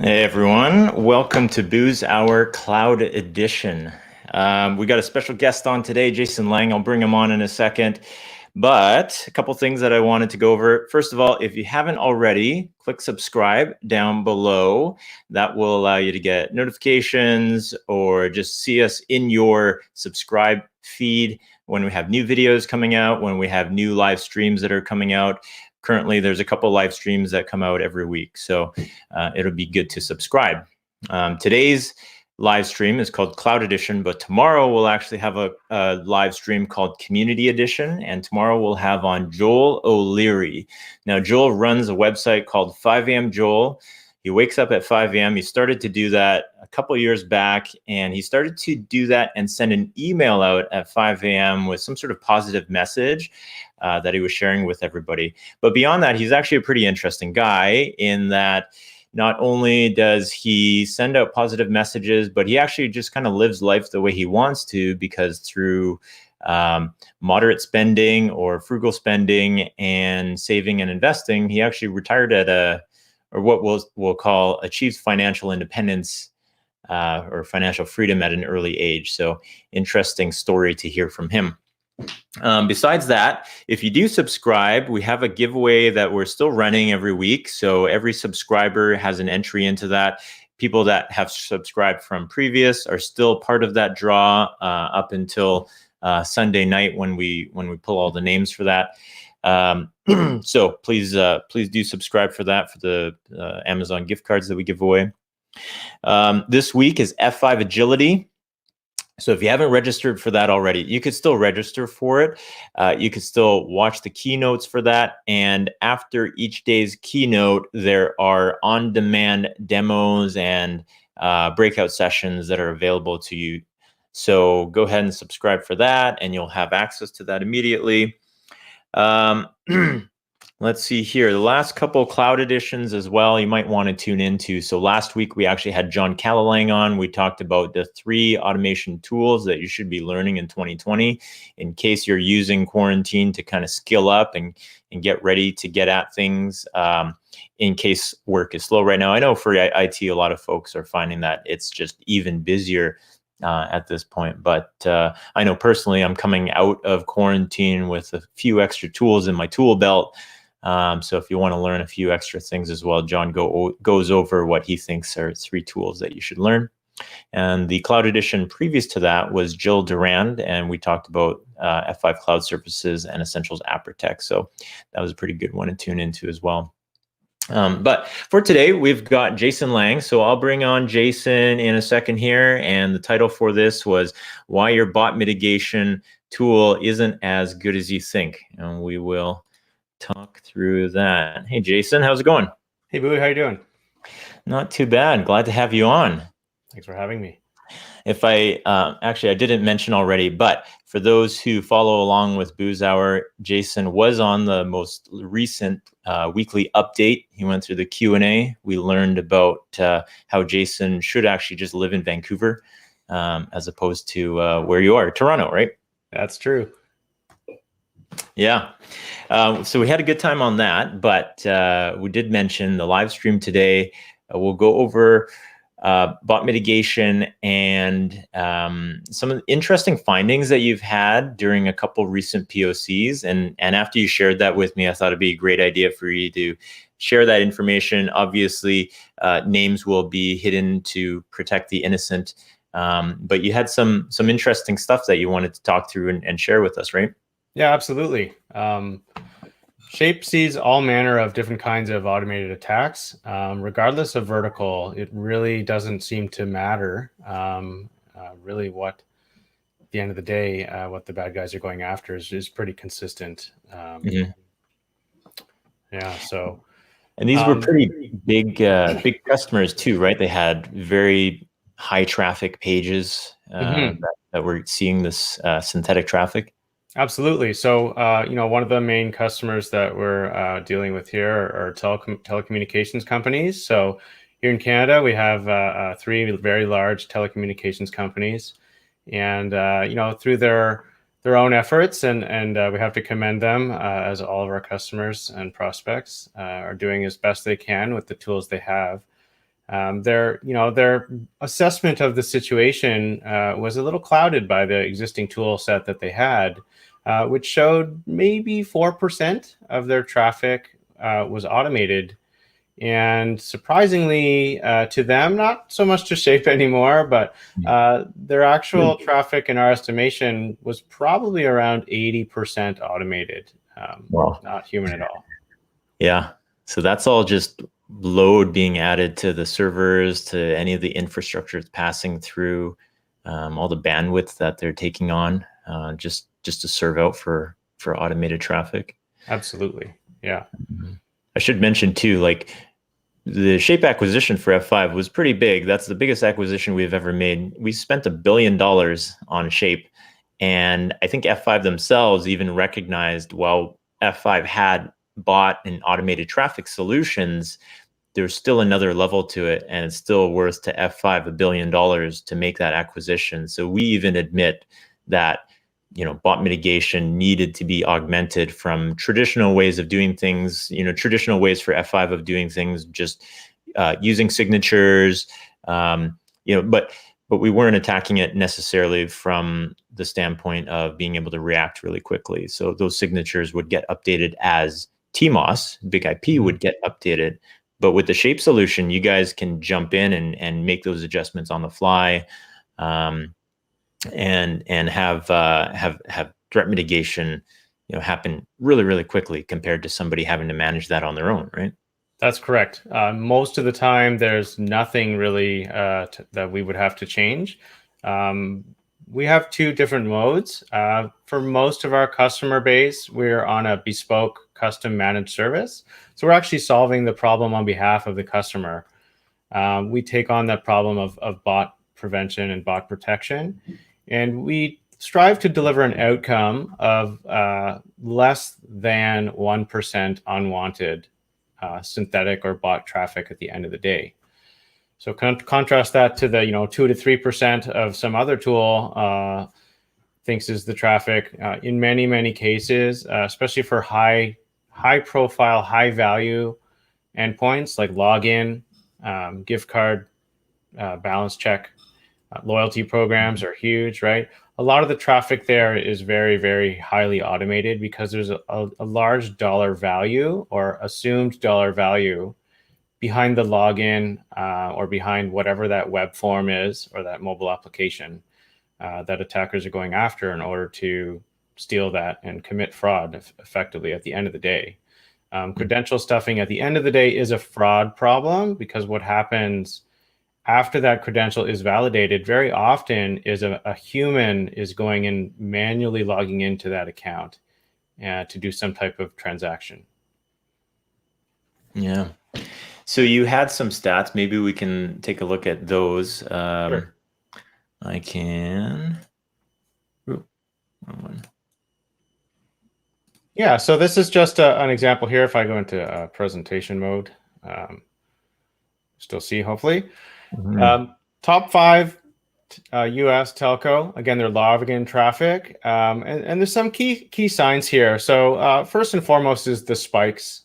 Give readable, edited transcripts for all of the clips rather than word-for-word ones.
Hey everyone, welcome to Booze Hour Cloud Edition. We got a special guest on today, Jason Lang. I'll bring him on in a second. But a couple things that I wanted to go over. First of all, if you haven't already, click subscribe down below. That will allow you to get notifications or just see us in your subscribe feed when we have new videos coming out, when we have new live streams that are coming out. Currently, there's a couple live streams that come out every week, so it'll be good to subscribe. Today's live stream is called Cloud Edition, but tomorrow we'll actually have a live stream called Community Edition, and tomorrow we'll have on Joel O'Leary. Now, Joel runs a website called 5 a.m. Joel. He wakes up at 5 a.m. He started to do that a couple years back, and he started to do that and send an email out at 5 a.m. with some sort of positive message that he was sharing with everybody. But beyond that, he's actually a pretty interesting guy in that not only does he send out positive messages, but he actually just kind of lives life the way he wants to, because through moderate spending or frugal spending and saving and investing, he actually retired at or what we'll call achieved financial independence or financial freedom at an early age. So interesting story to hear from him. Besides that, if you do subscribe, we have a giveaway that we're still running every week. So every subscriber has an entry into that. People that have subscribed from previous are still part of that draw up until Sunday night when we pull all the names for that. So please do subscribe for that, for the Amazon gift cards that we give away. This week is F5 Agility. So if you haven't registered for that already, you could still register for it. You could still watch the keynotes for that. And after each day's keynote, there are on-demand demos and breakout sessions that are available to you. So go ahead and subscribe for that, and you'll have access to that immediately. Let's see here. The last couple cloud editions as well, you might want to tune into. So last week, we actually had John Callalang on. We talked about the 3 automation tools that you should be learning in 2020 in case you're using quarantine to kind of skill up and get ready to get at things in case work is slow right now. I know for IT, a lot of folks are finding that it's just even busier at this point. But I know personally, I'm coming out of quarantine with a few extra tools in my tool belt. So if you want to learn a few extra things as well, John goes over what he thinks are 3 tools that you should learn. And the cloud edition previous to that was Jill Durand, and we talked about F5 Cloud Services and Essentials App Protect. So that was a pretty good one to tune into as well. But for today, we've got Jason Lang. So I'll bring on Jason in a second here. And the title for this was Why Your Bot Mitigation Tool Isn't As Good As You Think. And we will talk through that. Hey, Jason, how's it going? Hey, Boo, how you doing? Not too bad. Glad to have you on. Thanks for having me. If I didn't mention already, but for those who follow along with Booze Hour, Jason was on the most recent weekly update. He went through the Q&A. We learned about how Jason should actually just live in Vancouver as opposed to where you are, Toronto, right? That's true. Yeah. So we had a good time on that, but we did mention the live stream today. We'll go over bot mitigation and some of the interesting findings that you've had during a couple recent POCs. And after you shared that with me, I thought it'd be a great idea for you to share that information. Obviously, names will be hidden to protect the innocent, but you had some interesting stuff that you wanted to talk through and share with us, right? Yeah, absolutely. Shape sees all manner of different kinds of automated attacks. Regardless of vertical, it really doesn't seem to matter really what, at the end of the day, what the bad guys are going after is pretty consistent. Yeah, so. And these were pretty big customers too, right? They had very high traffic pages that were seeing this synthetic traffic. Absolutely. So, one of the main customers that we're dealing with here are telecommunications companies. So here in Canada, we have 3 very large telecommunications companies. And, through their own efforts, and we have to commend them as all of our customers and prospects are doing as best they can with the tools they have. Their assessment of the situation was a little clouded by the existing tool set that they had, which showed maybe 4% of their traffic was automated. And surprisingly to them, not so much to Shape anymore, but their actual traffic in our estimation was probably around 80% automated, Wow. not human at all. Yeah. So that's all just load being added to the servers, to any of the infrastructure it's passing through, all the bandwidth that they're taking on, just to serve out for automated traffic. Absolutely. Yeah. I should mention too, like the Shape acquisition for F5 was pretty big. That's the biggest acquisition we've ever made. We spent $1 billion on Shape. And I think F5 themselves even recognized, while F5 had bought and automated traffic solutions, there's still another level to it, and it's still worth to F5 $1 billion to make that acquisition. So we even admit that, bot mitigation needed to be augmented from traditional ways of doing things, traditional ways for F5 of doing things, just using signatures, but we weren't attacking it necessarily from the standpoint of being able to react really quickly. So those signatures would get updated as TMOS, big IP would get updated. But with the Shape solution, you guys can jump in and make those adjustments on the fly, and have threat mitigation, happen really, really quickly compared to somebody having to manage that on their own, right? That's correct. Most of the time, there's nothing really that we would have to change. We have two different modes. For most of our customer base, we're on a bespoke custom managed service. So we're actually solving the problem on behalf of the customer. We take on that problem of bot prevention and bot protection. And we strive to deliver an outcome of less than 1% unwanted synthetic or bot traffic at the end of the day. So contrast that to the 2 to 3% of some other tool thinks is the traffic. In many cases, especially for high profile, high value endpoints like login, gift card, balance check, loyalty programs are huge, right? A lot of the traffic there is very, very highly automated because there's a large dollar value or assumed dollar value behind the login or behind whatever that web form is or that mobile application that attackers are going after in order to steal that and commit fraud effectively at the end of the day. Credential stuffing at the end of the day is a fraud problem because what happens after that credential is validated very often is a human is going and manually logging into that account to do some type of transaction. Yeah. So you had some stats. Maybe we can take a look at those. Sure. I can. Ooh, wrong one. Yeah, so this is just an example here. If I go into presentation mode, still see hopefully. Mm-hmm. Top 5 US Telco. Again, they're logging traffic, and there's some key signs here. So first and foremost is the spikes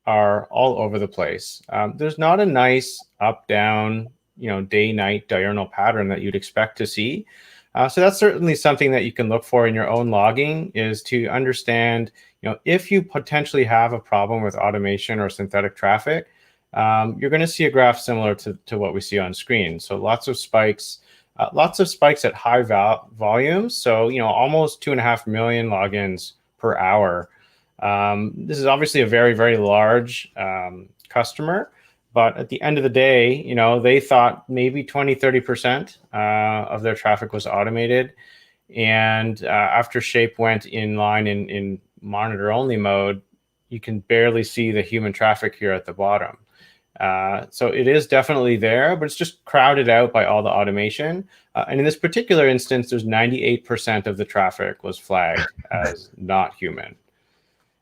are all over the place. There's not a nice up down, day-night diurnal pattern that you'd expect to see. So that's certainly something that you can look for in your own logging, is to understand, if you potentially have a problem with automation or synthetic traffic, you're going to see a graph similar to what we see on screen. So lots of spikes at high volumes. So, almost 2.5 million logins per hour. This is obviously a very, very large customer, but at the end of the day, they thought maybe 20-30% of their traffic was automated. And after Shape went in line in monitor only mode, you can barely see the human traffic here at the bottom. So it is definitely there, but it's just crowded out by all the automation. And in this particular instance, there's 98% of the traffic was flagged as not human.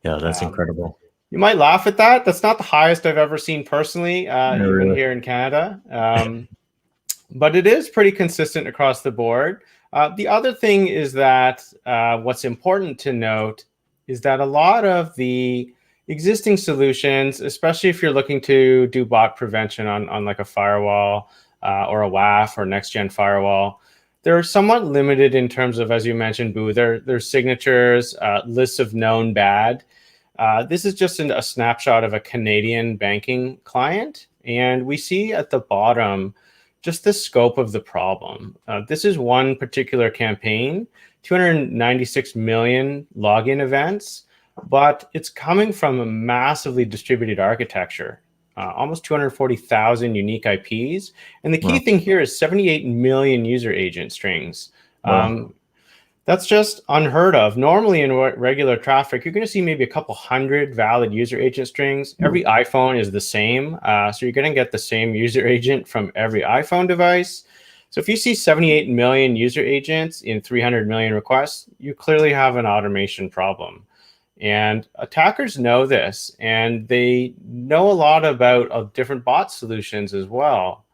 Yeah, that's incredible. You might laugh at that. That's not the highest I've ever seen personally, even really here in Canada. But it is pretty consistent across the board. The other thing is that what's important to note is that a lot of the existing solutions, especially if you're looking to do bot prevention on like a firewall or a WAF or next-gen firewall, they're somewhat limited in terms of, as you mentioned, Boo, their signatures, lists of known bad. This is just a snapshot of a Canadian banking client. And we see at the bottom just the scope of the problem. This is one particular campaign, 296 million login events, but it's coming from a massively distributed architecture, almost 240,000 unique IPs. And the key thing here is 78 million user agent strings. Wow. That's just unheard of. Normally in regular traffic, you're going to see maybe a couple hundred valid user agent strings. Every iPhone is the same. So you're going to get the same user agent from every iPhone device. So if you see 78 million user agents in 300 million requests, you clearly have an automation problem. And attackers know this, and they know a lot about different bot solutions as well.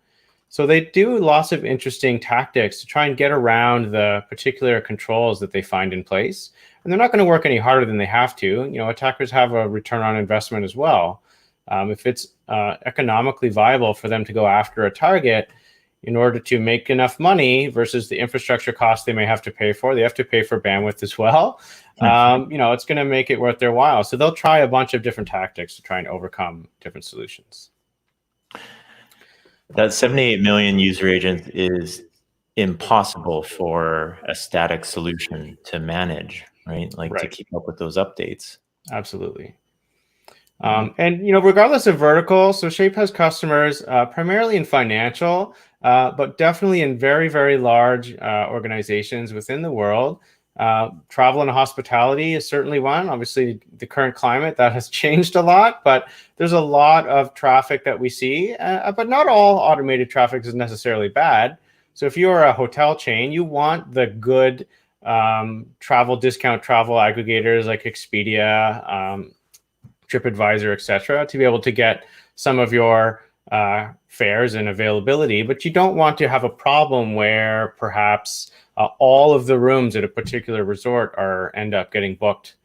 So they do lots of interesting tactics to try and get around the particular controls that they find in place. And they're not going to work any harder than they have to. You know, attackers have a return on investment as well. If it's economically viable for them to go after a target in order to make enough money versus the infrastructure costs they may have to pay for, they have to pay for bandwidth as well. You know, it's going to make it worth their while. So they'll try a bunch of different tactics to try and overcome different solutions. That 78 million user agents is impossible for a static solution to manage, right? Like to keep up with those updates. Absolutely. And, you know, regardless of vertical, so Shape has customers primarily in financial, but definitely in very, very large organizations within the world. Travel and hospitality is certainly one. Obviously, the current climate, that has changed a lot, but there's a lot of traffic that we see, but not all automated traffic is necessarily bad. So if you're a hotel chain, you want the good travel discount travel aggregators like Expedia, TripAdvisor, et cetera, to be able to get some of your fares and availability. But you don't want to have a problem where perhaps all of the rooms at a particular resort end up getting booked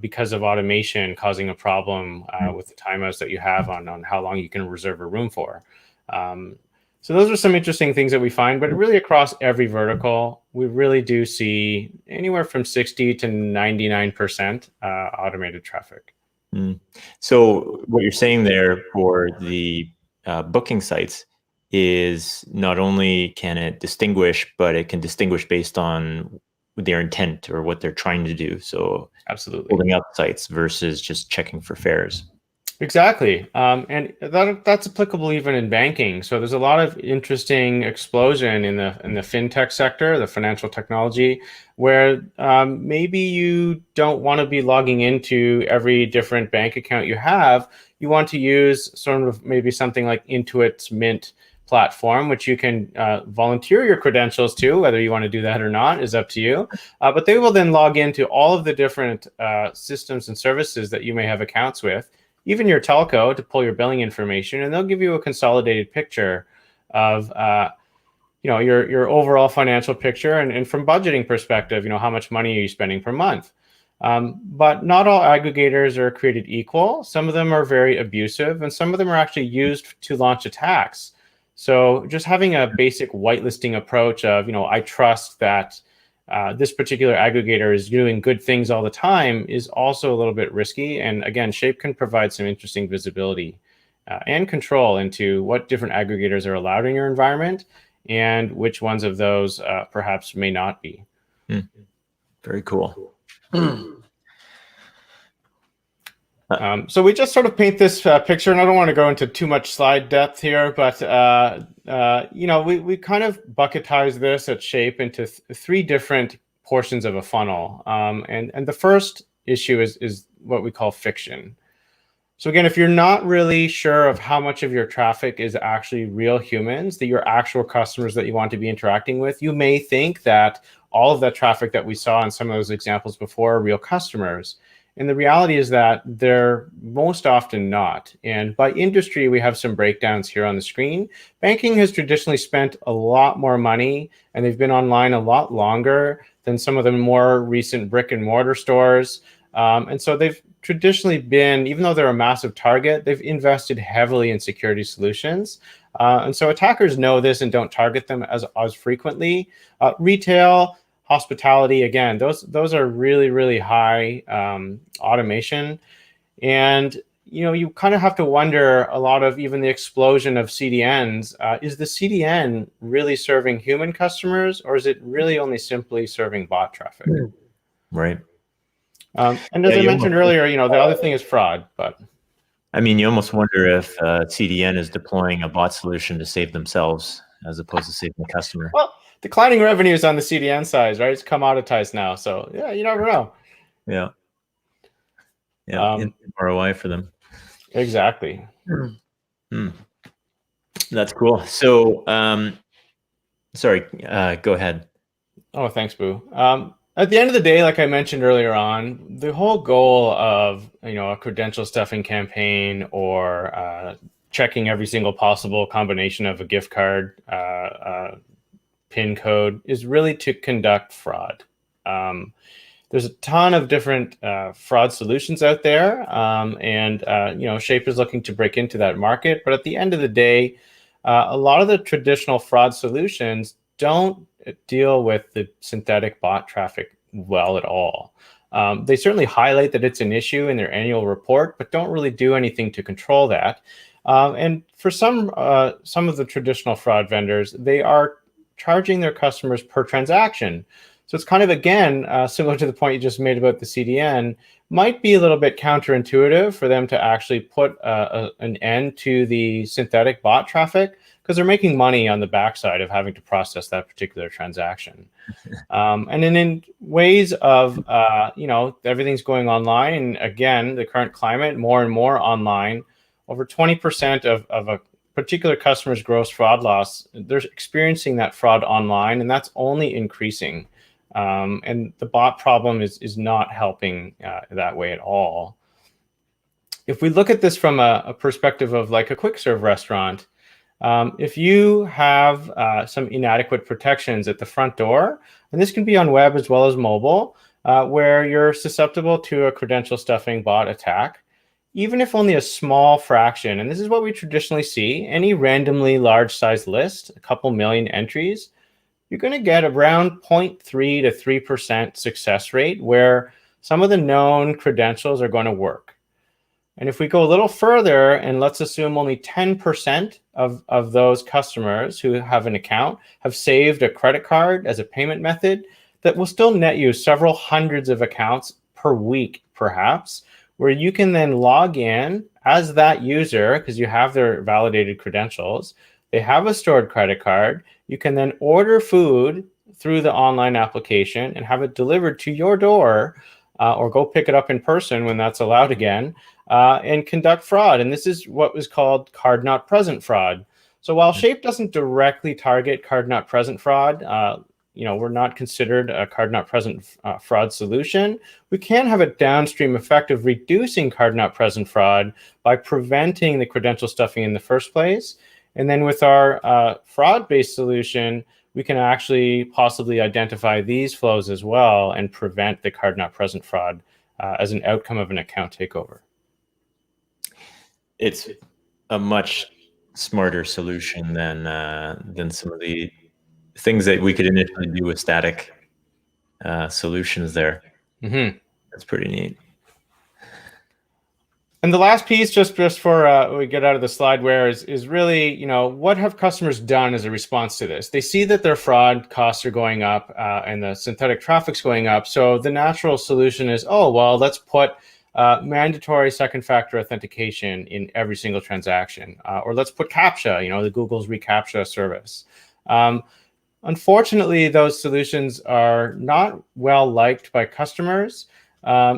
because of automation causing a problem with the timeouts that you have on how long you can reserve a room for. So those are some interesting things that we find, but really across every vertical, we really do see anywhere from 60 to 99% automated traffic. So what you're saying there for the booking sites is not only can it distinguish, but it can distinguish based on their intent or what they're trying to do. So absolutely, holding up sites versus just checking for fares. Exactly. And that's applicable even in banking. So there's a lot of interesting explosion in the fintech sector, the financial technology, where maybe you don't want to be logging into every different bank account you have. You want to use sort of maybe something like Intuit's Mint platform, which you can volunteer your credentials to. Whether you want to do that or not is up to you. But they will then log into all of the different systems and services that you may have accounts with, even your telco, to pull your billing information, and they'll give you a consolidated picture of you know, your overall financial picture, and from budgeting perspective, you know, how much money are you spending per month. But not all aggregators are created equal. Some of them are very abusive, and some of them are actually used to launch attacks. So just having a basic whitelisting approach of, you know, I trust that this particular aggregator is doing good things all the time is also a little bit risky. And again, Shape can provide some interesting visibility and control into what different aggregators are allowed in your environment and which ones of those perhaps may not be. Very cool. So we just sort of paint this picture, and I don't want to go into too much slide depth here, but you know, we kind of bucketize this at Shape into three different portions of a funnel. And the first issue is what we call fiction. So again, if you're not really sure of how much of your traffic is actually real humans, that your actual customers that you want to be interacting with, you may think that all of that traffic that we saw in some of those examples before are real customers. And the reality is that they're most often not. And by industry, we have some breakdowns here on the screen. Banking has traditionally spent a lot more money, and they've been online a lot longer than some of the more recent brick and mortar stores. And so they've traditionally been, even though they're a massive target, they've invested heavily in security solutions. And so attackers know this and don't target them as frequently. Retail, hospitality, again, those are really, really high automation. And you kind of have to wonder a lot of even the explosion of CDNs. Is the CDN really serving human customers, or is it really only simply serving bot traffic? Right. And as I mentioned earlier, the other thing is fraud. But I mean, you almost wonder if CDN is deploying a bot solution to save themselves as opposed to saving the customer. Well, declining revenues on the CDN side, right? It's commoditized now, so yeah, you never know. Yeah. ROI for them. Exactly. That's cool. So, sorry, go ahead. Oh, thanks, Boo. At the end of the day, like I mentioned earlier on, the whole goal of a credential stuffing campaign or checking every single possible combination of a gift card PIN code is really to conduct fraud. There's a ton of different fraud solutions out there, and Shape is looking to break into that market. But at the end of the day, a lot of the traditional fraud solutions don't deal with the synthetic bot traffic well at all. They certainly highlight that it's an issue in their annual report, but don't really do anything to control that. And for some of the traditional fraud vendors, they are charging their customers per transaction. So it's kind of, again, similar to the point you just made about the CDN, might be a little bit counterintuitive for them to actually put an end to the synthetic bot traffic, because they're making money on the backside of having to process that particular transaction. And then in ways of, everything's going online, and again, the current climate, more and more online, over 20% of a particular customer's gross fraud loss, they're experiencing that fraud online, and that's only increasing. And the bot problem is not helping that way at all. If we look at this from a perspective of like a quick serve restaurant, if you have some inadequate protections at the front door, and this can be on web as well as mobile, where you're susceptible to a credential stuffing bot attack, even if only a small fraction, and this is what we traditionally see, any randomly large size list, a couple million entries, you're going to get around 0.3 to 3% success rate where some of the known credentials are going to work. And if we go a little further, and let's assume only 10% of those customers who have an account have saved a credit card as a payment method, that will still net you several hundreds of accounts per week, perhaps, where you can then log in as that user because you have their validated credentials. They have a stored credit card. You can then order food through the online application and have it delivered to your door, or go pick it up in person when that's allowed again, and conduct fraud. And this is what was called card-not-present fraud. So while Shape doesn't directly target card-not-present fraud, we're not considered a card-not-present fraud solution. We can have a downstream effect of reducing card-not-present fraud by preventing the credential stuffing in the first place. And then with our fraud-based solution, we can actually possibly identify these flows as well and prevent the card-not-present fraud as an outcome of an account takeover. It's a much smarter solution than some of the things that we could initially do with static solutions there. Mm-hmm. That's pretty neat. And the last piece, just for we get out of the slideware, is really, what have customers done as a response to this? They see that their fraud costs are going up and the synthetic traffic's going up. So the natural solution is, oh, well, let's put mandatory second factor authentication in every single transaction, or let's put CAPTCHA, the Google's reCAPTCHA service. Unfortunately, those solutions are not well liked by customers.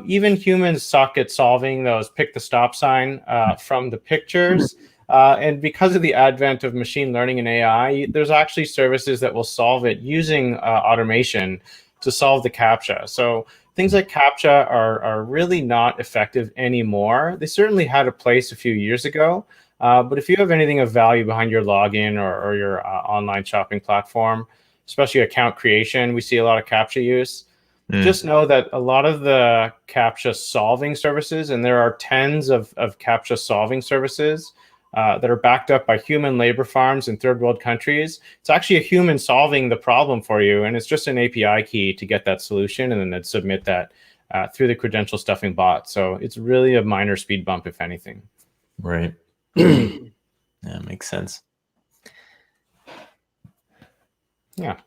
Even humans suck at solving those pick the stop sign from the pictures. And because of the advent of machine learning and AI, there's actually services that will solve it using automation to solve the CAPTCHA. So things like CAPTCHA are really not effective anymore. They certainly had a place a few years ago. But if you have anything of value behind your login or your online shopping platform, especially account creation, we see a lot of CAPTCHA use. just know that a lot of the CAPTCHA solving services, and there are tens of CAPTCHA solving services that are backed up by human labor farms in third world countries. It's actually a human solving the problem for you, and it's just an API key to get that solution and then submit that through the credential stuffing bot. So it's really a minor speed bump, if anything. Right. That makes sense. Yeah.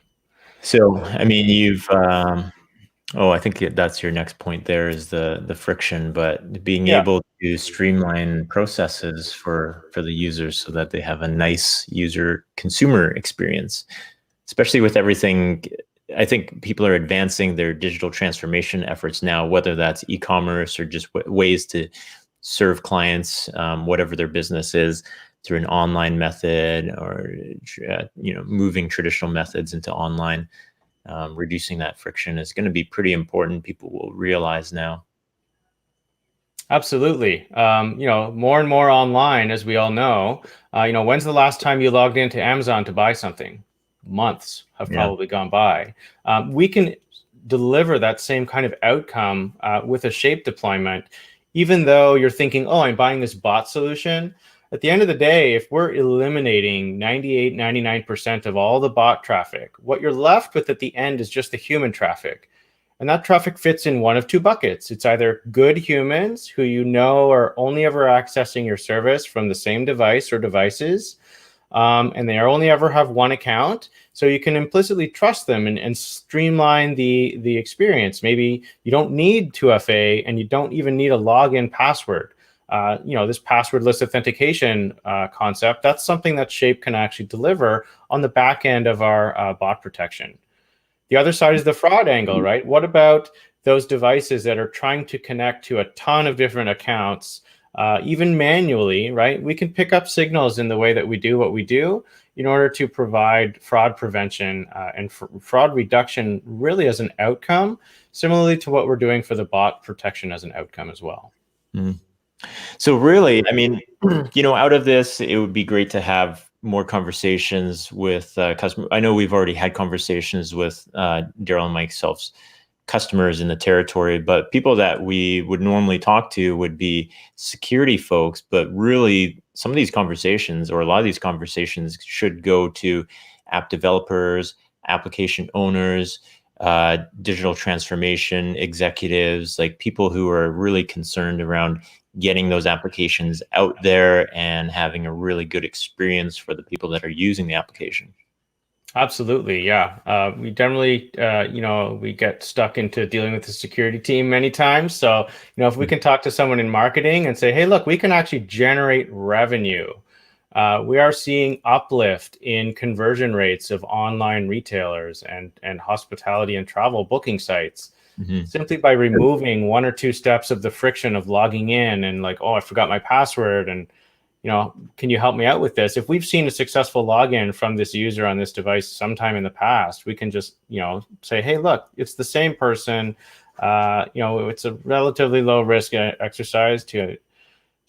So, I mean, you've, I think that's your next point there is the friction, but being able to streamline processes for the users so that they have a nice user consumer experience, especially with everything. I think people are advancing their digital transformation efforts now, whether that's e-commerce or just ways to serve clients, whatever their business is, through an online method or moving traditional methods into online. Reducing that friction is going to be pretty important. People will realize now. Absolutely. More and more online, as we all know. When's the last time you logged into Amazon to buy something? Months have probably gone by. We can deliver that same kind of outcome with a Shape deployment, even though you're thinking, oh, I'm buying this bot solution. At the end of the day, if we're eliminating 98, 99% of all the bot traffic, what you're left with at the end is just the human traffic. And that traffic fits in one of two buckets. It's either good humans who you know are only ever accessing your service from the same device or devices, and they only ever have one account. So you can implicitly trust them and streamline the experience. Maybe you don't need 2FA and you don't even need a login password. This passwordless authentication concept, that's something that Shape can actually deliver on the back end of our bot protection. The other side is the fraud angle, right? What about those devices that are trying to connect to a ton of different accounts, even manually, right? We can pick up signals in the way that we do what we do in order to provide fraud prevention and fraud reduction really as an outcome, similarly to what we're doing for the bot protection as an outcome as well. So really, I mean, out of this, it would be great to have more conversations with customers. I know we've already had conversations with Daryl and myself's customers in the territory, but people that we would normally talk to would be security folks. But really, some of these conversations, or a lot of these conversations, should go to app developers, application owners, digital transformation executives, like people who are really concerned around getting those applications out there and having a really good experience for the people that are using the application. Absolutely, yeah. We generally, we get stuck into dealing with the security team many times. So, if we can talk to someone in marketing and say, hey, look, we can actually generate revenue. We are seeing uplift in conversion rates of online retailers and hospitality and travel booking sites. Simply by removing one or two steps of the friction of logging in and like, oh, I forgot my password, and can you help me out with this? If we've seen a successful login from this user on this device sometime in the past, we can just say, hey, look, it's the same person. It's a relatively low risk exercise to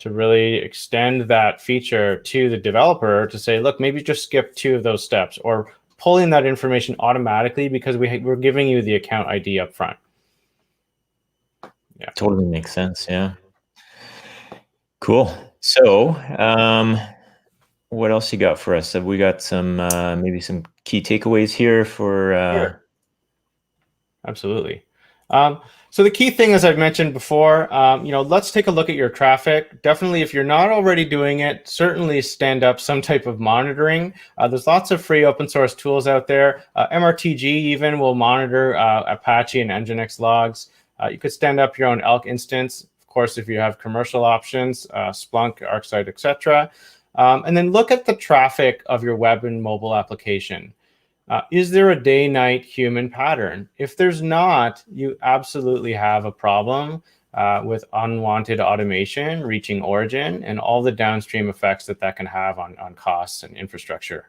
really extend that feature to the developer to say, look, maybe just skip two of those steps, or pulling that information automatically because we're giving you the account ID up front. Yeah, totally makes sense. Yeah. Cool. So, what else you got for us? Have we got some maybe some key takeaways here for? Sure. Absolutely. So the key thing, as I've mentioned before, let's take a look at your traffic. Definitely, if you're not already doing it, certainly stand up some type of monitoring. There's lots of free open source tools out there. MRTG even will monitor Apache and Nginx logs. You could stand up your own Elk instance, of course, if you have commercial options, Splunk, ArcSight, etc. And then look at the traffic of your web and mobile application. Is there a day-night human pattern? If there's not, you absolutely have a problem with unwanted automation reaching origin and all the downstream effects that can have on costs and infrastructure.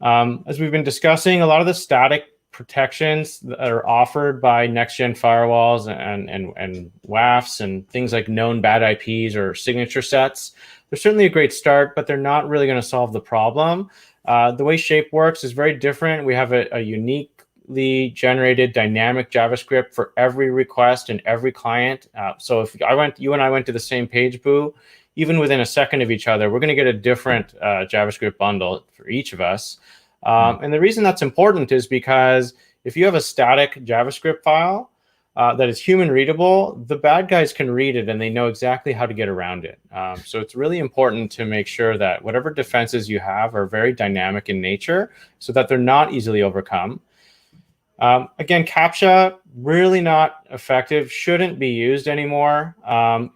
As we've been discussing, a lot of the static protections that are offered by next-gen firewalls and WAFs and things like known bad IPs or signature sets, they're certainly a great start, but they're not really going to solve the problem. The way Shape works is very different. We have a unique generated dynamic JavaScript for every request and every client. So if you and I went to the same page, Boo, even within a second of each other, we're going to get a different JavaScript bundle for each of us. And the reason that's important is because if you have a static JavaScript file that is human readable, the bad guys can read it and they know exactly how to get around it. So it's really important to make sure that whatever defenses you have are very dynamic in nature so that they're not easily overcome. Again, CAPTCHA, really not effective, shouldn't be used anymore.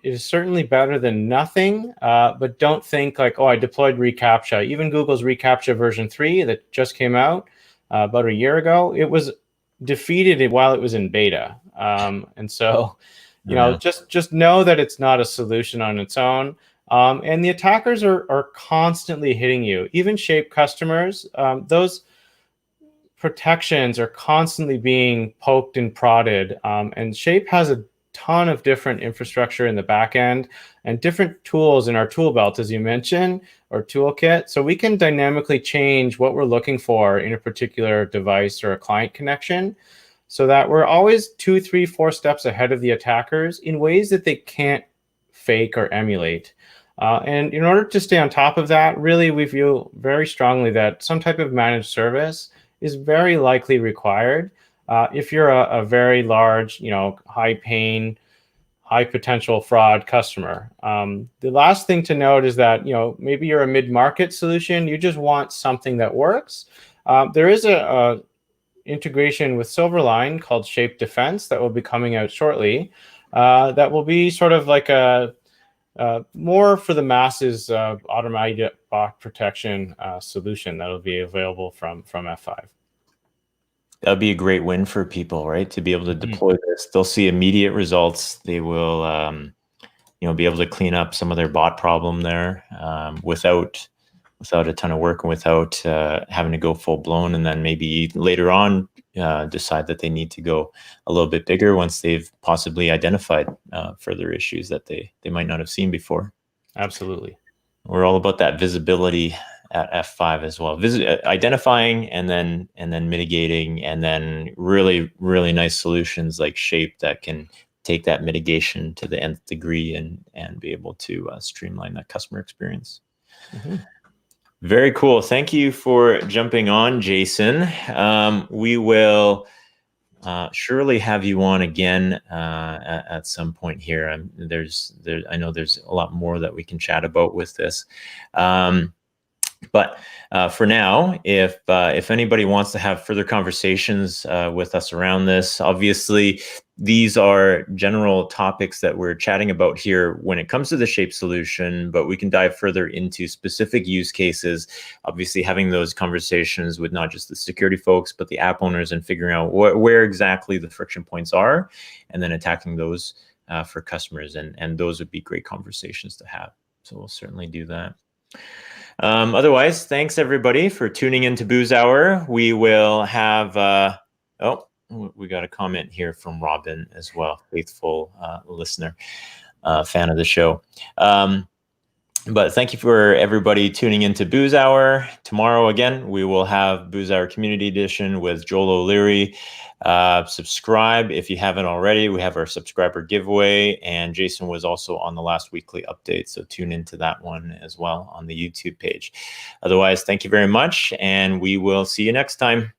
It is certainly better than nothing, but don't think like, oh, I deployed reCAPTCHA. Even Google's reCAPTCHA version 3 that just came out about a year ago, it was defeated while it was in beta. And so, you know, just know that it's not a solution on its own. And the attackers are constantly hitting you. Even Shape customers, those protections are constantly being poked and prodded. And Shape has a ton of different infrastructure in the back end and different tools in our tool belt, as you mentioned, or toolkit. So we can dynamically change what we're looking for in a particular device or a client connection so that we're always 2, 3, 4 steps ahead of the attackers in ways that they can't fake or emulate. And in order to stay on top of that, really, we feel very strongly that some type of managed service is very likely required if you're a very large, you know, high pain, high potential fraud customer. The last thing to note is that, you know, maybe you're a mid-market solution, you just want something that works. There is a integration with Silverline called Shape Defense that will be coming out shortly. That will be sort of like a more for the masses automated bot protection solution that will be available from F5. That would be a great win for people, right? To be able to deploy this, they'll see immediate results. They will, you know, be able to clean up some of their bot problem there without a ton of work and without having to go full blown. And then maybe later on decide that they need to go a little bit bigger once they've possibly identified further issues that they might not have seen before. Absolutely. We're all about that visibility at F5 as well, identifying and then mitigating, and then really nice solutions like Shape that can take that mitigation to the nth degree and be able to streamline that customer experience. Very cool. Thank you for jumping on, Jason. We will surely have you on again at some point here. I know there's a lot more that we can chat about with this. But for now, if anybody wants to have further conversations with us around this, obviously these are general topics that we're chatting about here when it comes to the Shape solution, but we can dive further into specific use cases, obviously having those conversations with not just the security folks, but the app owners, and figuring out where exactly the friction points are, and then attacking those for customers. And those would be great conversations to have. So we'll certainly do that. Otherwise, thanks everybody for tuning into Booze Hour. We will have, we got a comment here from Robin as well, faithful listener, fan of the show. But thank you for everybody tuning into Booze Hour. Tomorrow, again, we will have Booze Hour Community Edition with Joel O'Leary. Subscribe if you haven't already. We have our subscriber giveaway, and Jason was also on the last weekly update, so tune into that one as well on the YouTube page. Otherwise, thank you very much, and we will see you next time.